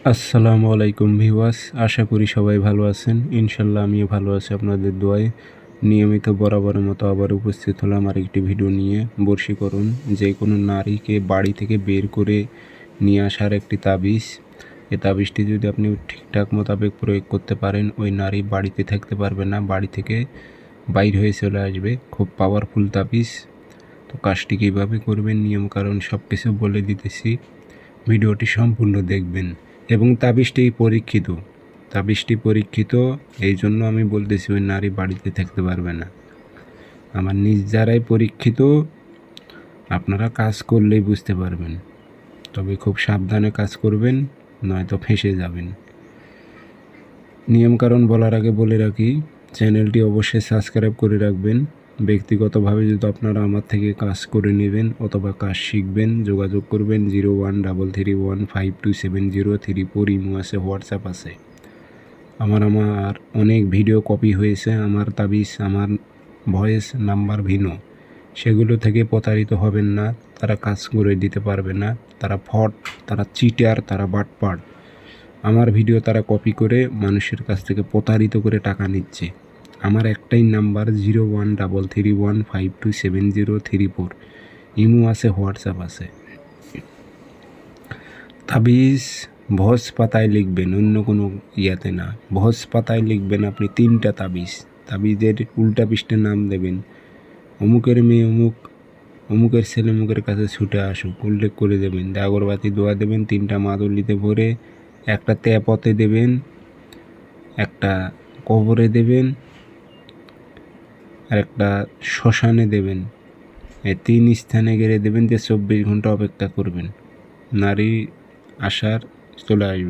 আসসালামু আলাইকুম ভিউয়ার্স, আশা করি সবাই ভালো আছেন। ইনশাল্লাহ আমিও ভালো আছি আপনাদের দোয়ায়। নিয়মিত বরাবরের মতো আবার উপস্থিত হলাম আরেকটি ভিডিও নিয়ে। বশীকরণ, যে কোনো নারীকে বাড়ি থেকে বের করে নিয়ে আসার একটি তাবিজ। এই তাবিজটি যদি আপনি ঠিকঠাক মোতাবেক প্রয়োগ করতে পারেন, ওই নারী বাড়িতে থাকতে পারবে না, বাড়ি থেকে বাইর হয়ে চলে আসবে। খুব পাওয়ারফুল তাবিজ। তো কাজটি কীভাবে করবেন, নিয়মকানুন সব কিছু বলে দিতেছি, ভিডিওটি সম্পূর্ণ দেখবেন। এবং তাবিজটি পরীক্ষিত, এই জন্য আমি বলতেছি ওই নারী বাড়িতে থাকতে পারবে না। আমার নিজ দ্বারাই পরীক্ষিত, আপনারা কাজ করলেই বুঝতে পারবেন। তবে খুব সাবধানে কাজ করবেন, নয়তো ফেঁসে যাবেন। নিয়মকানুন বলার আগে বলে রাখি, চ্যানেলটি অবশ্যই সাবস্ক্রাইব করে রাখবেন। ব্যক্তিগতভাবে যদি আপনারা আমার থেকে কাজ করে নেবেন অথবা কাজ শিখবেন, যোগাযোগ করবেন 0133152703 ইমো আছে, হোয়াটসঅ্যাপ আছে। আমার অনেক ভিডিও কপি হয়েছে, আমার তাবিজ, আমার ভয়েস নাম্বার ভিন্ন। সেগুলো থেকে প্রতারিত হবেন না, তারা কাজ করে দিতে পারবে না। তারা ফ্রড, তারা চিটার, তারা বাটপার। আমার ভিডিও তারা কপি করে মানুষের কাছ থেকে প্রতারিত করে টাকা নিচ্ছে। আমার একটাই নাম্বার 0133152703। ইমো আছে, হোয়াটসঅ্যাপ আছে। তাবিজ ভোজ পাতায় লিখবেন, অন্য কোনো ইয়াতে না। ভোজ পাতায় লিখবেন আপনি 3টা তাবিজ। তাবিজের উল্টা পৃষ্ঠে নাম দেবেন, অমুকের মেয়ে অমুক, অমুকের ছেলে অমুকের কাছে ছুটে আসুক, উল্লেখ করে দেবেন। আগরবাতি দোয়া দেবেন, 3টা মাদুলিতে ভরে, একটা তেপতে দেবেন, একটা কবরে দেবেন, আর একটা শ্মশানে দেবেন। এই 3 স্থানে গেড়ে দেবেন, যে 24 ঘন্টা অপেক্ষা করবেন, নারী আসার চলে আসবে।